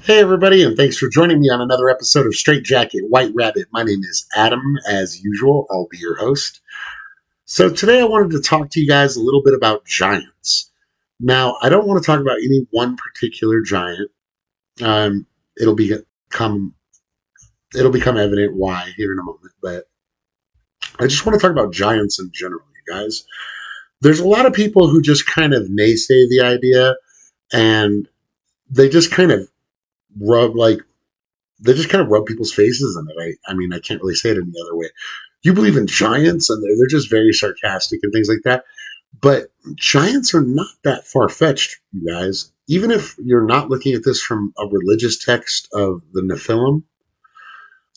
Hey, everybody, and thanks for joining me on another episode of Straight Jacket White Rabbit. My name is Adam. As usual, I'll be your host. So, today I wanted to talk to you guys a little bit about giants. Now, I don't want to talk about any one particular giant. Um, it'll become it'll become evident why here in a moment, but I just want to talk about giants in general, you guys. There's a lot of people who just kind of naysay the idea, and they just kind of rub like they just kind of rub people's faces in it. I mean, I can't really say it any other way. You believe in giants, and they're just very sarcastic and things like that. But giants are not that far fetched, you guys. Even if you're not looking at this from a religious text of the Nephilim,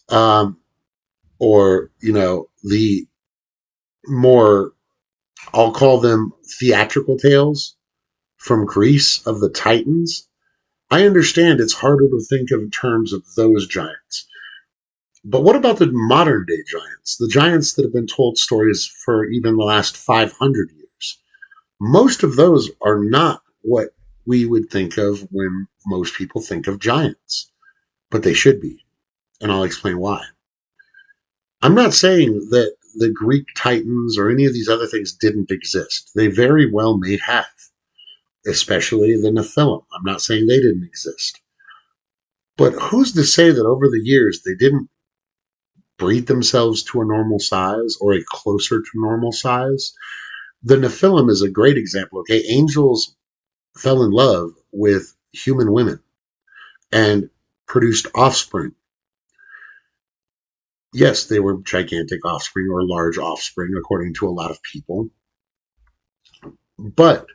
um, or the more, I'll call them theatrical tales from Greece of the Titans. I understand it's harder to think of in terms of those giants. But what about the modern day giants? The giants that have been told stories for even the last 500 years. Most of those are not what we would think of when most people think of giants, but they should be. And I'll explain why. I'm not saying that the Greek Titans or any of these other things didn't exist. They very well may have, especially the Nephilim. I'm not saying they didn't exist. But who's to say that over the years they didn't breed themselves to a normal size or a closer to normal size? The Nephilim is a great example. Okay, angels fell in love with human women and produced offspring. Yes, they were gigantic offspring or large offspring, according to a lot of people. But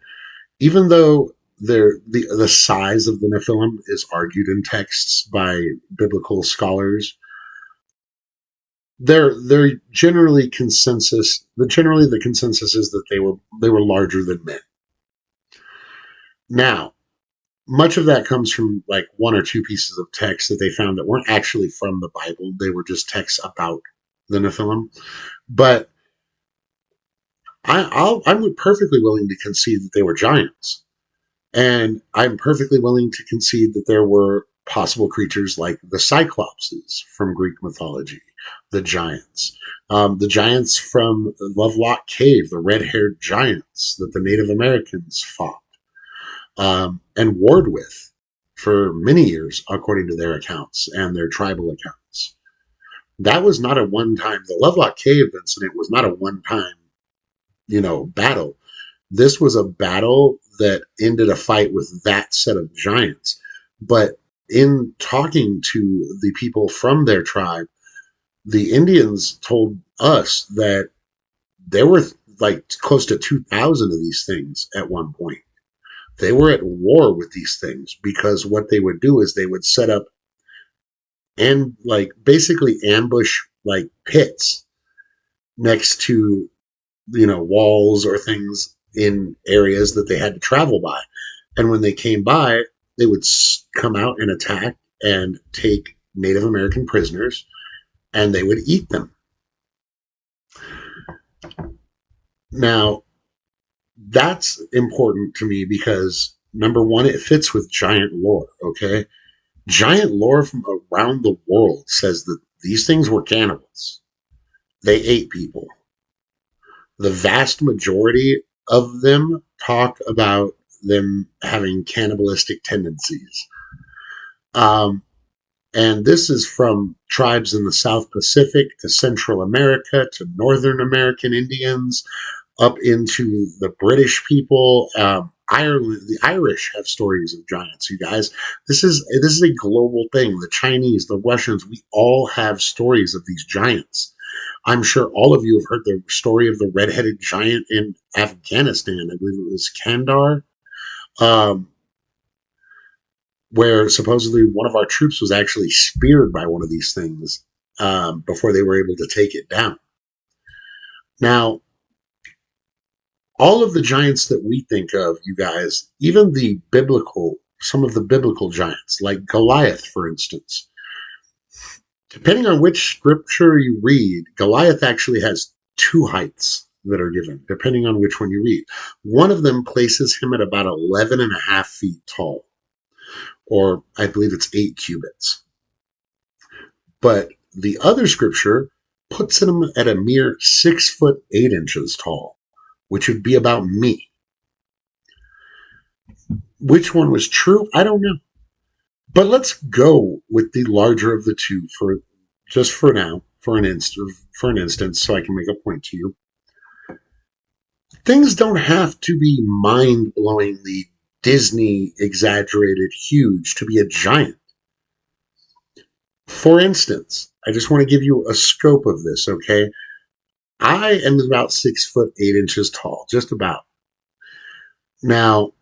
even though the size of the Nephilim is argued in texts by biblical scholars, they're generally the consensus is that they were larger than men. Now, much of that comes from like one or two pieces of text that they found that weren't actually from the Bible. They were just texts about the Nephilim. But I'm perfectly willing to concede that they were giants. And I'm perfectly willing to concede that there were possible creatures like the Cyclopses from Greek mythology, the giants from Lovelock Cave, the red-haired giants that the Native Americans fought and warred with for many years, according to their accounts and their tribal accounts. That was not a one-time. The Lovelock Cave incident was not a one-time, battle. This was a battle that ended a fight with that set of giants. But in talking to the people from their tribe, the Indians told us that there were like close to 2,000 of these things at one point. They were at war with these things because what they would do is they would set up and like basically ambush like pits next to walls or things in areas that they had to travel by. And when they came by, they would come out and attack and take Native American prisoners, and they would eat them. Now, that's important to me because number one, it fits with giant lore. Okay, giant lore from around the world says that these things were cannibals. They ate people. The vast majority of them talk about them having cannibalistic tendencies. Um, and this is from tribes in the South Pacific to Central America to Northern American Indians up into the British people. Ireland, the Irish have stories of giants. You guys, this is a global thing. The Chinese, the Russians, we all have stories of these giants. I'm sure all of you have heard the story of the red-headed giant in Afghanistan. I believe it was Kandahar, um, where supposedly one of our troops was actually speared by one of these things before they were able to take it down. Now, all of the giants that we think of, you guys, even some of the biblical giants, like Goliath, for instance, depending on which scripture you read, Goliath actually has two heights that are given, depending on which one you read. One of them places him at about 11 and a half feet tall, or I believe it's 8 cubits. But the other scripture puts him at a mere 6 foot 8 inches tall, which would be about me. Which one was true? I don't know. But let's go with the larger of the two for just for now, for an instance, so I can make a point to you. Things don't have to be mind-blowingly Disney exaggerated huge to be a giant. For instance, I just want to give you a scope of this, okay? I am about 6 foot 8 inches tall, just about. Now,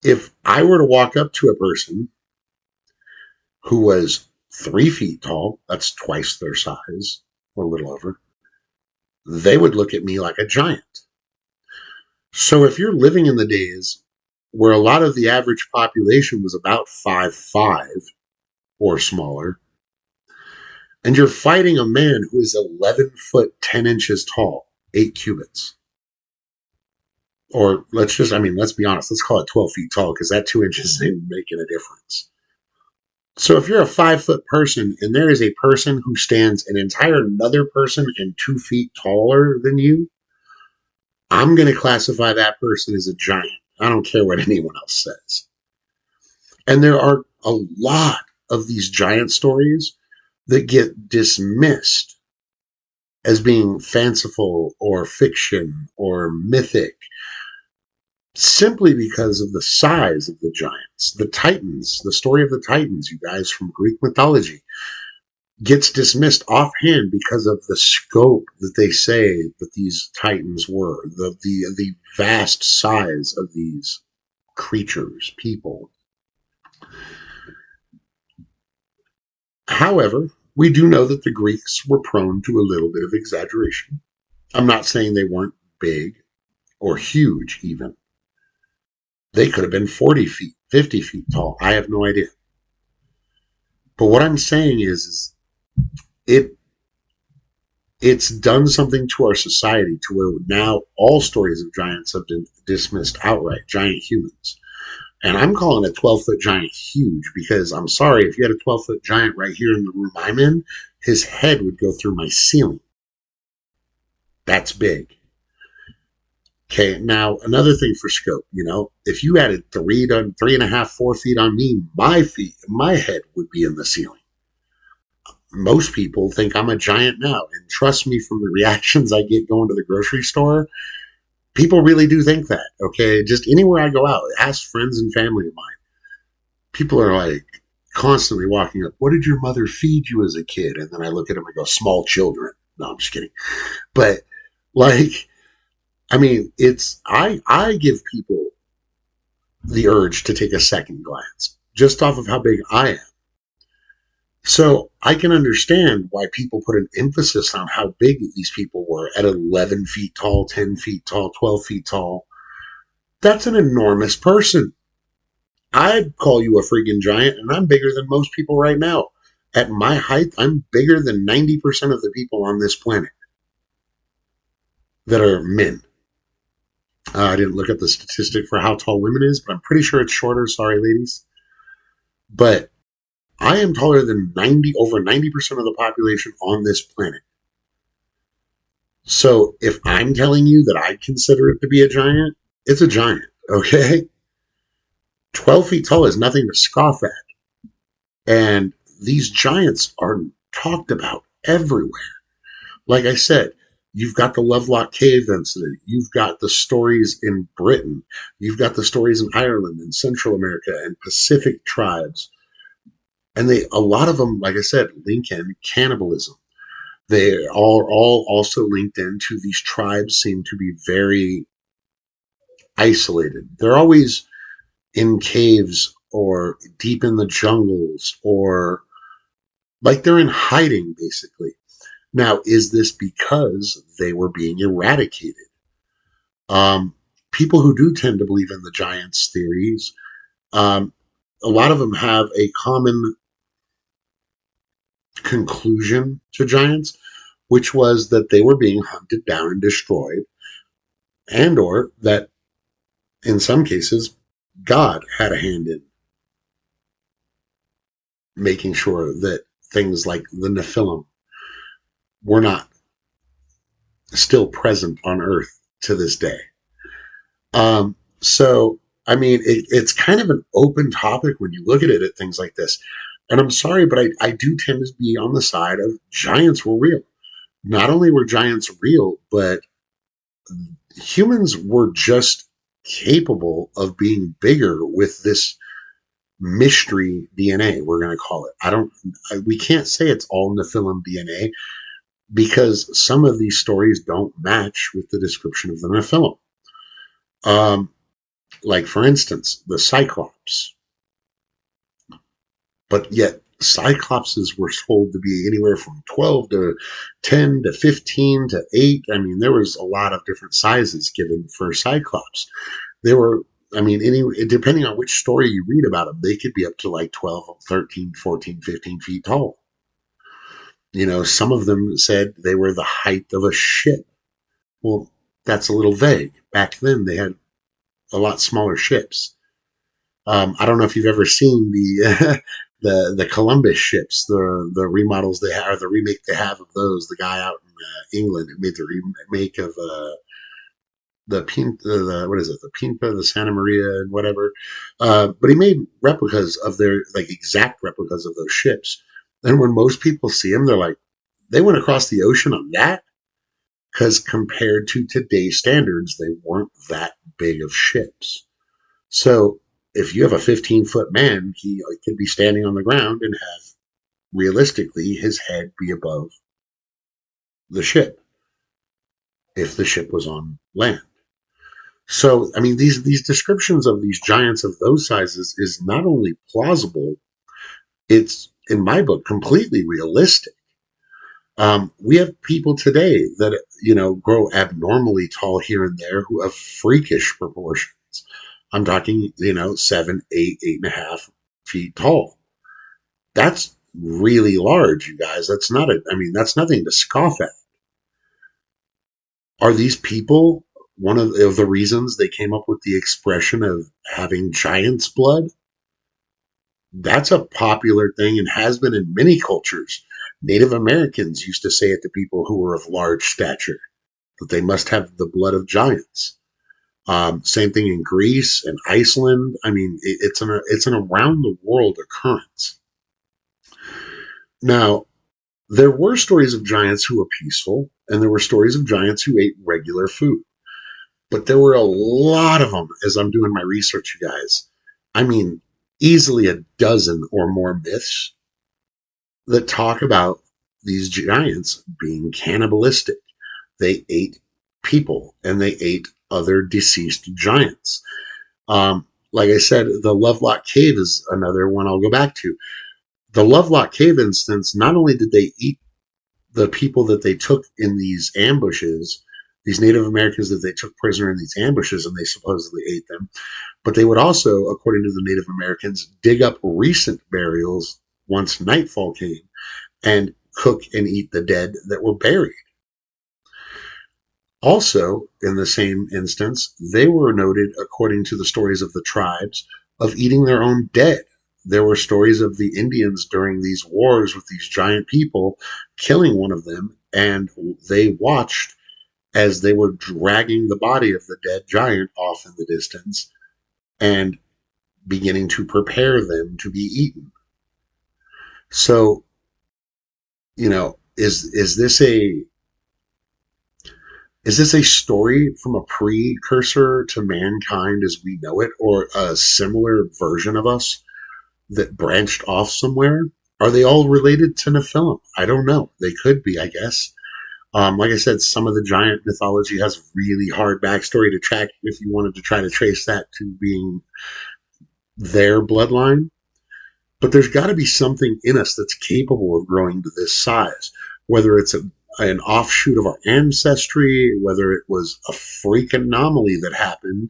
if I were to walk up to a person who was 3 feet tall, that's twice their size, or a little over, they would look at me like a giant. So if you're living in the days where a lot of the average population was about 5'5" or smaller, and you're fighting a man who is 11 foot 10 inches tall, 8 cubits. Or let's be honest, let's call it 12 feet tall because that 2 inches ain't making a difference. So if you're a 5 foot person and there is a person who stands an entire another person and 2 feet taller than you, I'm going to classify that person as a giant. I don't care what anyone else says. And there are a lot of these giant stories that get dismissed as being fanciful or fiction or mythic simply because of the size of the giants. The Titans, the story of the Titans, you guys, from Greek mythology, gets dismissed offhand because of the scope that they say that these Titans were, the vast size of these creatures, people. However, we do know that the Greeks were prone to a little bit of exaggeration. I'm not saying they weren't big or huge, even. They could have been 40 feet, 50 feet tall. I have no idea. But what I'm saying is it it's done something to our society to where now all stories of giants have been dismissed outright, giant humans. And I'm calling a 12-foot giant huge because I'm sorry, if you had a 12-foot giant right here in the room I'm in, his head would go through my ceiling. That's big. Okay, now another thing for scope, if you added 3.5, 4 feet on me, my head would be in the ceiling. Most people think I'm a giant now, and trust me, from the reactions I get going to the grocery store, people really do think that. Okay, just anywhere I go out, ask friends and family of mine. People are like constantly walking up. What did your mother feed you as a kid? And then I look at them and go, small children. No, I'm just kidding. But like, I mean, I give people the urge to take a second glance just off of how big I am. So I can understand why people put an emphasis on how big these people were at 11 feet tall, 10 feet tall, 12 feet tall. That's an enormous person. I'd call you a freaking giant, and I'm bigger than most people right now. At my height, I'm bigger than 90% of the people on this planet that are men. I didn't look at the statistic for how tall women is, but I'm pretty sure it's shorter. Sorry, ladies. But I am taller than over 90% of the population on this planet. So if I'm telling you that I consider it to be a giant, it's a giant, okay? 12 feet tall is nothing to scoff at. And these giants are talked about everywhere. Like I said, you've got the Lovelock Cave incident. You've got the stories in Britain. You've got the stories in Ireland and Central America and Pacific tribes. And a lot of them, like I said, link in cannibalism. They are all also linked into these tribes seem to be very isolated. They're always in caves or deep in the jungles or like they're in hiding, basically. Now, is this because they were being eradicated? Um, People who do tend to believe in the giants theories, um, a lot of them have a common conclusion to giants, which was that they were being hunted down and destroyed, and or that in some cases God had a hand in making sure that things like the Nephilim were not still present on Earth to this day. So, I mean, it's kind of an open topic when you look at it at things like this. And I'm sorry, but I do tend to be on the side of giants were real. Not only were giants real, but humans were just capable of being bigger with this mystery DNA, we're going to call it. We can't say it's all Nephilim DNA because some of these stories don't match with the description of the Nephilim. Um, like, for instance, the Cyclops. But yet, Cyclopses were told to be anywhere from 12 to 10 to 15 to 8. I mean, there was a lot of different sizes given for Cyclops. They were, I mean, depending on which story you read about them, they could be up to like 12, 13, 14, 15 feet tall. Some of them said they were the height of a ship. Well, that's a little vague. Back then, they had a lot smaller ships. I don't know if you've ever seen the the Columbus ships, the remodels they have, or the remake they have of those. The guy out in England who made the remake of the Pinta, what is it, the Pinta, the Santa Maria, and whatever. But he made replicas of their, like, exact replicas of those ships. And when most people see them, they're like, they went across the ocean on that? Because compared to today's standards, they weren't that big of ships. So if you have a 15-foot man, he could be standing on the ground and have realistically his head be above the ship if the ship was on land. So, I mean, these descriptions of these giants of those sizes is not only plausible, it's, in my book, completely realistic. We have people today that, grow abnormally tall here and there who have freakish proportions. I'm talking, 7, 8, 8.5 feet tall. That's really large, you guys. That's nothing to scoff at. Are these people one of the reasons they came up with the expression of having giant's blood? That's a popular thing and has been in many cultures. Native Americans used to say it to people who were of large stature, that they must have the blood of giants. Same thing in Greece and Iceland. I mean, it's an around the world occurrence. Now, there were stories of giants who were peaceful, and there were stories of giants who ate regular food. But there were a lot of them as I'm doing my research, you guys. I mean, easily a dozen or more myths that talk about these giants being cannibalistic. They ate people and they ate other deceased giants. Like I said, the Lovelock Cave is another one I'll go back to. The Lovelock Cave instance, not only did they eat the people that they took in these ambushes, these Native Americans that they took prisoner in these ambushes, and they supposedly ate them, but they would also, according to the Native Americans, dig up recent burials once nightfall came and cook and eat the dead that were buried. Also, in the same instance, they were noted, according to the stories of the tribes, of eating their own dead. There were stories of the Indians during these wars with these giant people killing one of them, and they watched as they were dragging the body of the dead giant off in the distance and beginning to prepare them to be eaten. So, is this a story from a precursor to mankind as we know it, or a similar version of us that branched off somewhere? Are they all related to Nephilim? I don't know. They could be, I guess. Like I said, some of the giant mythology has really hard backstory to track if you wanted to try to trace that to being their bloodline. But there's got to be something in us that's capable of growing to this size, whether it's an offshoot of our ancestry, whether it was a freak anomaly that happened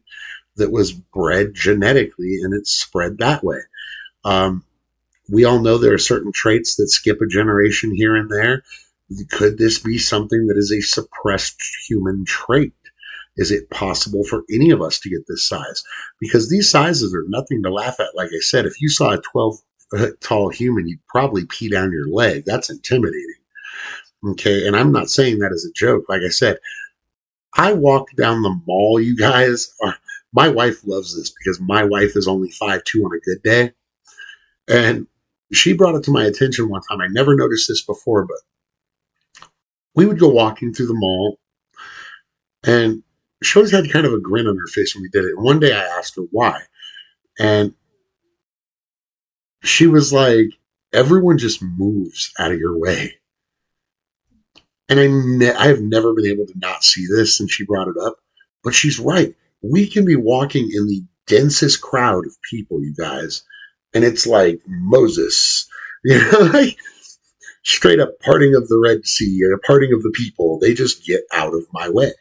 that was bred genetically and it spread that way. Um, we all know there are certain traits that skip a generation here and there. Could this be something that is a suppressed human trait? Is it possible for any of us to get this size? Because these sizes are nothing to laugh at. Like I said, if you saw a 12-foot tall human, you'd probably pee down your leg. That's intimidating. Okay. And I'm not saying that as a joke. Like I said, I walk down the mall, you guys. My wife loves this because my wife is only 5'2" on a good day. And she brought it to my attention one time. I never noticed this before, but we would go walking through the mall, and she always had kind of a grin on her face when we did it. And one day I asked her why. And she was like, everyone just moves out of your way. And I have never been able to not see this since she brought it up. But she's right. We can be walking in the densest crowd of people, you guys. And it's like Moses, like straight up parting of the Red Sea, a parting of the people. They just get out of my way.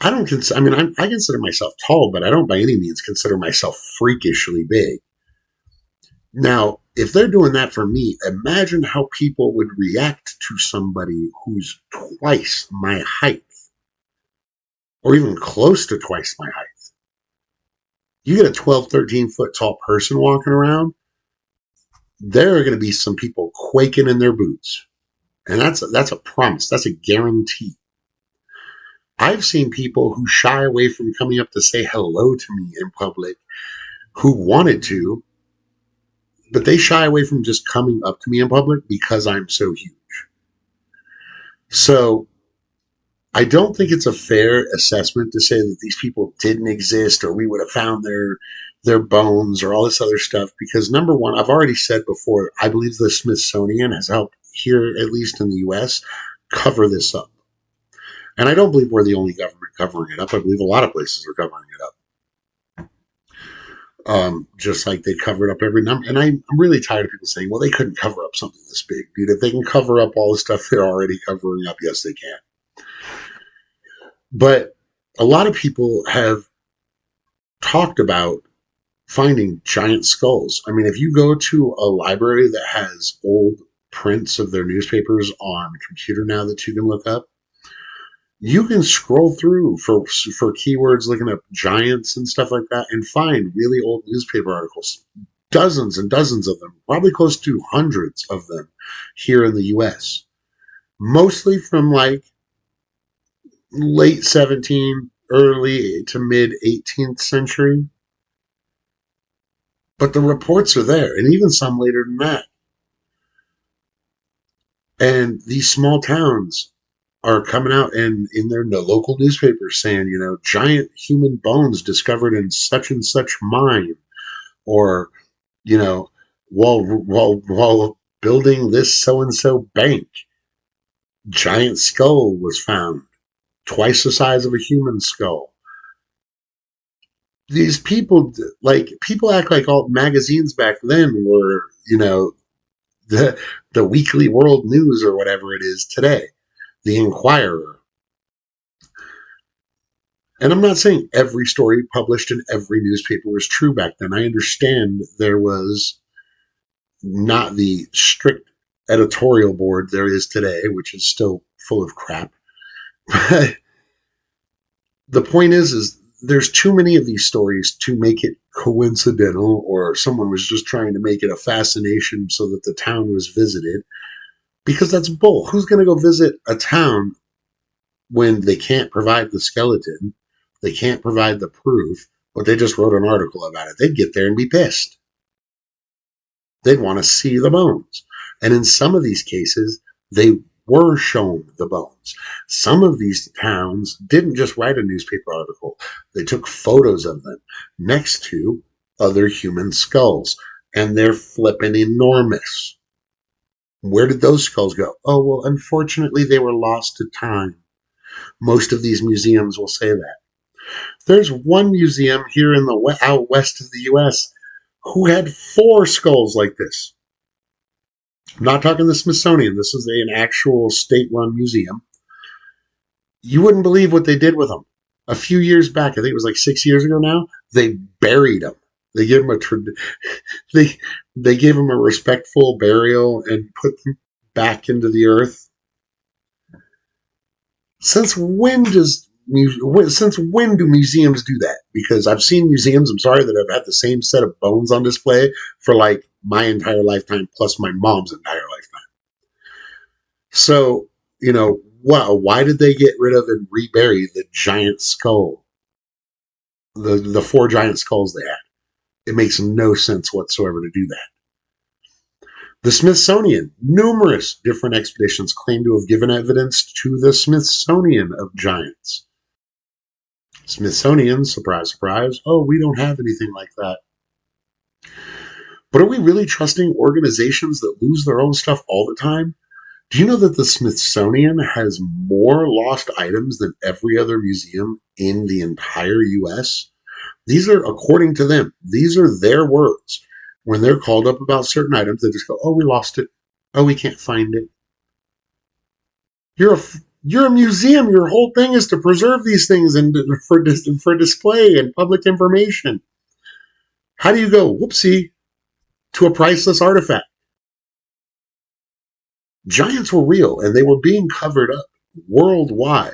I don't consider, I mean, I consider myself tall, but I don't by any means consider myself freakishly big. Now, if they're doing that for me, imagine how people would react to somebody who's twice my height, or even close to twice my height. You get a 12, 13-foot tall person walking around, there are going to be some people quaking in their boots. And that's a promise. That's a guarantee. I've seen people who shy away from coming up to say hello to me in public who wanted to, but they shy away from just coming up to me in public because I'm so huge. So I don't think it's a fair assessment to say that these people didn't exist or we would have found their bones or all this other stuff. Because number one, I've already said before, I believe the Smithsonian has helped here, at least in the US, cover this up. And I don't believe we're the only government covering it up. I believe a lot of places are covering it up. Just like they covered up every number. And I'm really tired of people saying, well, they couldn't cover up something this big. Dude, if they can cover up all the stuff they're already covering up, yes, they can. But a lot of people have talked about finding giant skulls. I mean, if you go to a library that has old prints of their newspapers on a computer now that you can look up, you can scroll through for keywords, looking up giants and stuff like that, and find really old newspaper articles. Dozens and dozens of them, probably close to hundreds of them here in the US. Mostly from like late 17th, early to mid 18th century. But the reports are there, and even some later than that. And these small towns are coming out and in their local newspapers saying, giant human bones discovered in such and such mine, or you know, while building this so and so bank, giant skull was found, twice the size of a human skull. These people, people act like all magazines back then were, the Weekly World News or whatever it is today, the Inquirer. And I'm not saying every story published in every newspaper was true back then. I understand there was not the strict editorial board there is today, which is still full of crap. But the point is there's too many of these stories to make it coincidental, or someone was just trying to make it a fascination so that the town was visited, because that's bull. Who's going to go visit a town when they can't provide the skeleton, they can't provide the proof, but they just wrote an article about it? They'd get there and be pissed. They'd want to see the bones. And in some of these cases, they were shown the bones. Some of these towns didn't just write a newspaper article. They took photos of them next to other human skulls. And they're flipping enormous. Where did those skulls go? Oh, well, unfortunately, they were lost to time. Most of these museums will say that. There's one museum here in the out west of the U.S. who had 4 skulls like this. I'm not talking the Smithsonian. This is an actual state-run museum. You wouldn't believe what they did with them. A few years back, I think it was like 6 years ago now, they buried them. They gave them they gave them a respectful burial and put them back into the earth. Since when does Since when do museums do that? Because I've seen museums, I'm sorry, that have had the same set of bones on display for like my entire lifetime plus my mom's entire lifetime. So, wow, why did they get rid of and rebury the giant skull, the four giant skulls they had? It makes no sense whatsoever to do that. The Smithsonian, numerous different expeditions claim to have given evidence to the Smithsonian of giants. Smithsonian, surprise, surprise, oh, we don't have anything like that. But are we really trusting organizations that lose their own stuff all the time? Do you know that the Smithsonian has more lost items than every other museum in the entire US? These are, according to them, these are their words. When they're called up about certain items, they just go, oh, we lost it. Oh, we can't find it. You're a, you're a museum. Your whole thing is to preserve these things and for display and public information. How do you go, whoopsie, to a priceless artifact? Giants were real and they were being covered up worldwide.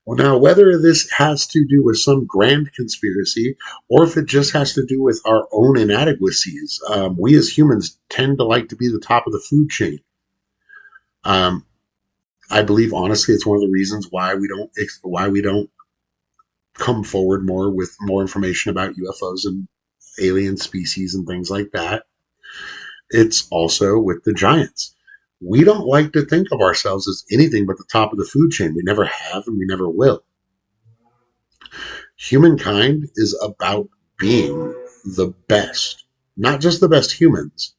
Well, now, whether this has to do with some grand conspiracy or if it just has to do with our own inadequacies, we as humans tend to like to be the top of the food chain. Um, I believe, honestly, it's one of the reasons why we don't come forward more with more information about UFOs and alien species and things like that. It's also with the giants. We don't like to think of ourselves as anything but the top of the food chain. We never have and we never will. Humankind is about being the best, not just the best humans,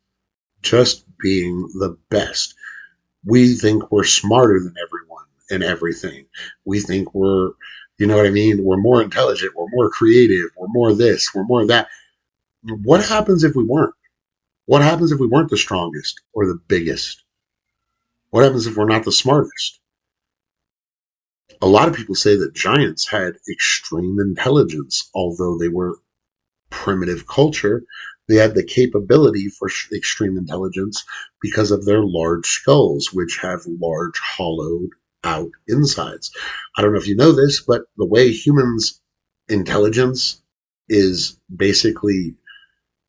just being the best. We think we're smarter than everyone and everything. We think we're, you know what I mean? We're more intelligent, we're more creative, we're more this, we're more that. What happens if we weren't? What happens if we weren't the strongest or the biggest? What happens if we're not the smartest? A lot of people say that giants had extreme intelligence, although they were primitive culture. They had the capability for extreme intelligence because of their large skulls, which have large hollowed out insides. I don't know if you know this, but the way humans' intelligence is basically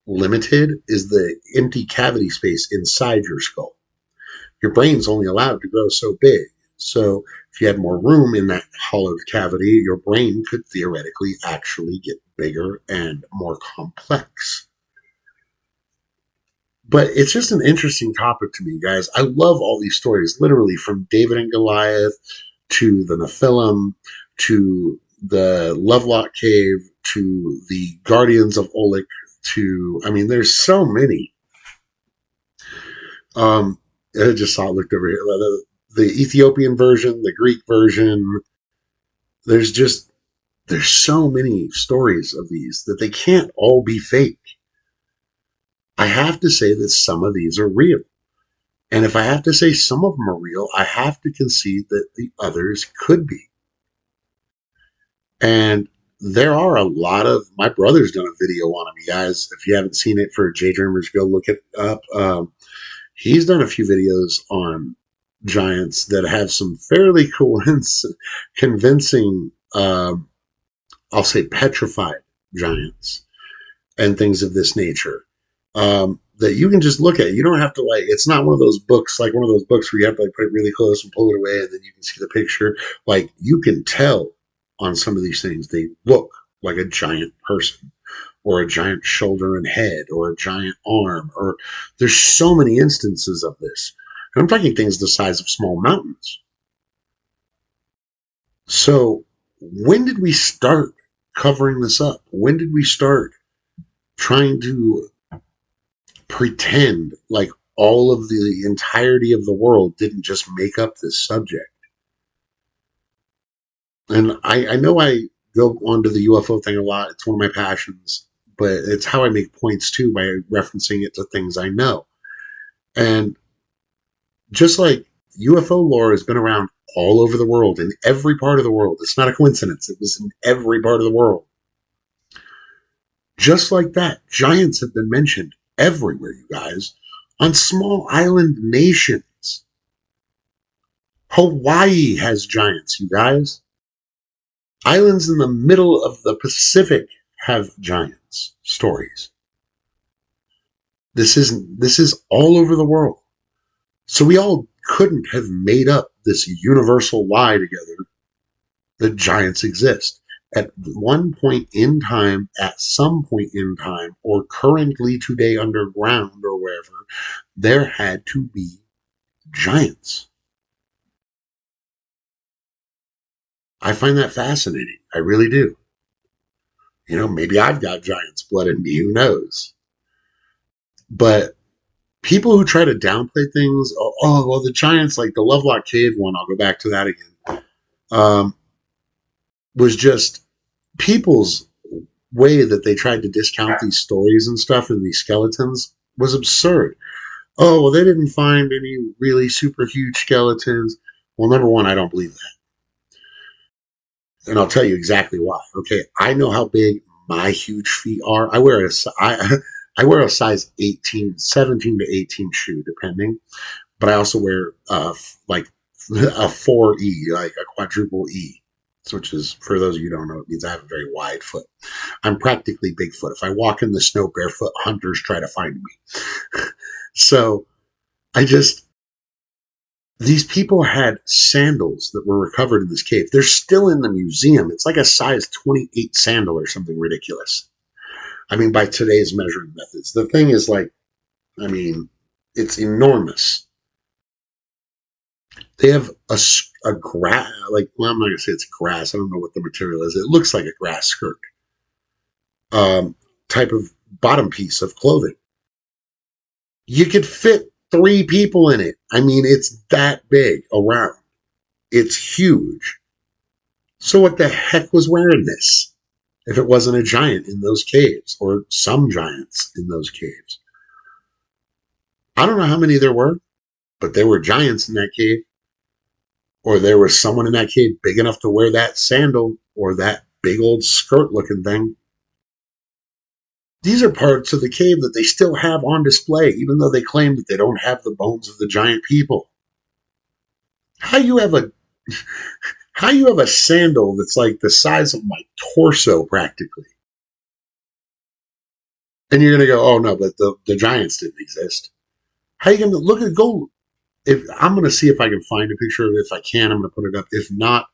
limited is the empty cavity space inside your skull. Your brain's only allowed to grow so big. So if you had more room in that hollowed cavity, your brain could theoretically actually get bigger and more complex. But it's just an interesting topic to me, guys. I love all these stories, literally from David and Goliath to the Nephilim to the Lovelock Cave to the Guardians of Olek to, I mean, there's so many. I just saw it, looked over here. The Ethiopian version, the Greek version. There's just there's so many stories of these that they can't all be fake. I have to say that some of these are real. And if I have to say some of them are real, I have to concede that the others could be. And there are a lot of my brother's done a video on them, you guys. If you haven't seen it for J Dreamers, go look it up. He's done a few videos on giants that have some fairly convincing, I'll say, petrified giants and things of this nature. That you can just look at. You don't have to like. It's not one of those books, like one of those books where you have to like put it really close and pull it away, and then you can see the picture. Like you can tell on some of these things, they look like a giant person, or a giant shoulder and head, or a giant arm, or there's so many instances of this. And I'm talking things the size of small mountains. So when did we start covering this up? When did we start trying to pretend like all of the entirety of the world didn't just make up this subject? And I know I go onto the UFO thing a lot. It's one of my passions, but it's how I make points too by referencing it to things I know. And just like UFO lore has been around all over the world, in every part of the world, it's not a coincidence. It was in every part of the world. Just like that, giants have been mentioned everywhere, you guys, on small island nations. Hawaii has giants, you guys. Islands in the middle of the Pacific have giants stories. This is all over the world. So we all couldn't have made up this universal lie together that giants exist. At one point in time, at some point in time, or currently today underground or wherever, there had to be giants. I find that fascinating. I really do. Maybe I've got giant's blood in me. Who knows? But people who try to downplay things, well, the giants, like the Lovelock Cave one, I'll go back to that again, um, was just people's way that they tried to discount these stories and stuff and these skeletons was absurd. Oh, well, they didn't find any really super huge skeletons. Well, number one, I don't believe that. And I'll tell you exactly why. Okay, I know how big my huge feet are. I wear a size 18, 17 to 18 shoe, depending. But I also wear like a 4E, like a quadruple E, which is, for those of you who don't know, it means I have a very wide foot. I'm practically Bigfoot. If I walk in the snow barefoot, hunters try to find me. So I just, these people had sandals that were recovered in this cave. They're still in the museum. It's like a size 28 sandal or something ridiculous. I mean, by today's measuring methods. The thing is like, I mean, it's enormous. They have a grass, like, well, I'm not going to say it's grass. I don't know what the material is. It looks like a grass skirt type of bottom piece of clothing. You could fit three people in it. I mean, it's that big around. It's huge. So what the heck was wearing this if it wasn't a giant in those caves or some giants in those caves? I don't know how many there were, but there were giants in that cave, or there was someone in that cave big enough to wear that sandal or that big old skirt looking thing. These are parts of the cave that they still have on display, even though they claim that they don't have the bones of the giant people. How you have a how you have a sandal that's like the size of my torso practically, and you're gonna go, oh no, but the giants didn't exist. How you gonna look at go? If I'm gonna see if I can find a picture of it. If I can, I'm gonna put it up. If not,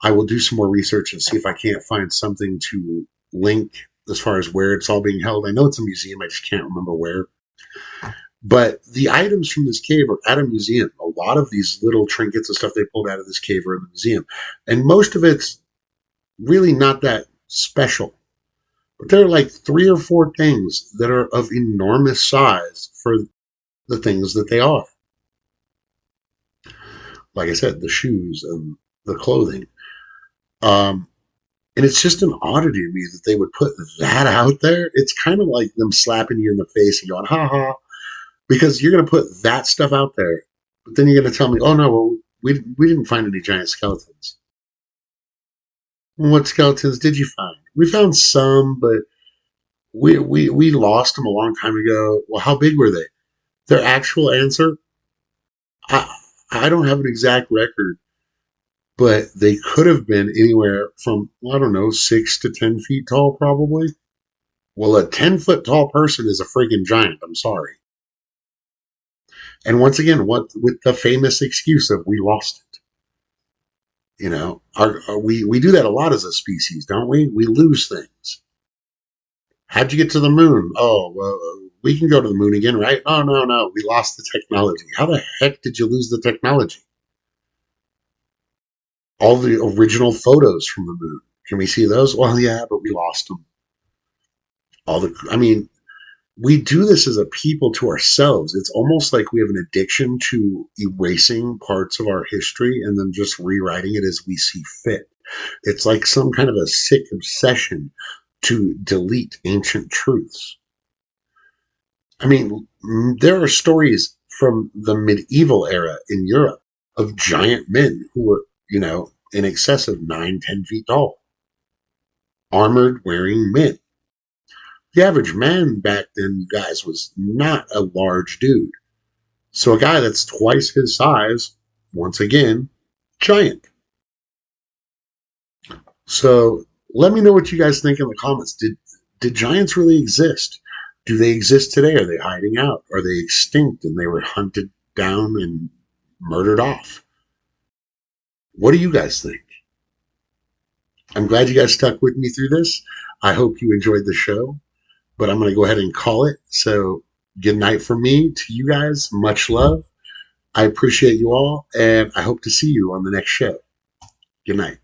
I will do some more research and see if I can't find something to link as far as where it's all being held. I know it's a museum, I just can't remember where. But the items from this cave are at a museum. A lot of these little trinkets and stuff they pulled out of this cave are in the museum. And most of it's really not that special. But there are like three or four things that are of enormous size for the things that they are. Like I said, the shoes and the clothing. Um, and it's just an oddity to me that they would put that out there. It's kind of like them slapping you in the face and going, ha ha, because you're going to put that stuff out there. But then you're going to tell me, oh no, well, we didn't find any giant skeletons. What skeletons did you find? We found some, but we lost them a long time ago. Well, how big were they? Their actual answer, I I don't have an exact record, but they could have been anywhere from, I don't know, 6 to 10 feet tall, probably. Well, a 10 foot tall person is a freaking giant. I'm sorry. And once again, what with the famous excuse of we lost it. We do that a lot as a species, don't we? We lose things. How'd you get to the moon? Oh, well, we can go to the moon again, right? Oh, no, no, we lost the technology. How the heck did you lose the technology? All the original photos from the moon. Can we see those? Well, yeah, but we lost them. I mean, we do this as a people to ourselves. It's almost like we have an addiction to erasing parts of our history and then just rewriting it as we see fit. It's like some kind of a sick obsession to delete ancient truths. I mean, there are stories from the medieval era in Europe of giant men who were, in excess of 9, 10 feet tall, armored wearing men. The average man back then, you guys, was not a large dude. So a guy that's twice his size, once again, giant. So let me know what you guys think in the comments. Did giants really exist? Do they exist today? Are they hiding out? Are they extinct and they were hunted down and murdered off? What do you guys think? I'm glad you guys stuck with me through this. I hope you enjoyed the show, but I'm going to go ahead and call it. So, good night from me to you guys. Much love. I appreciate you all, and I hope to see you on the next show. Good night.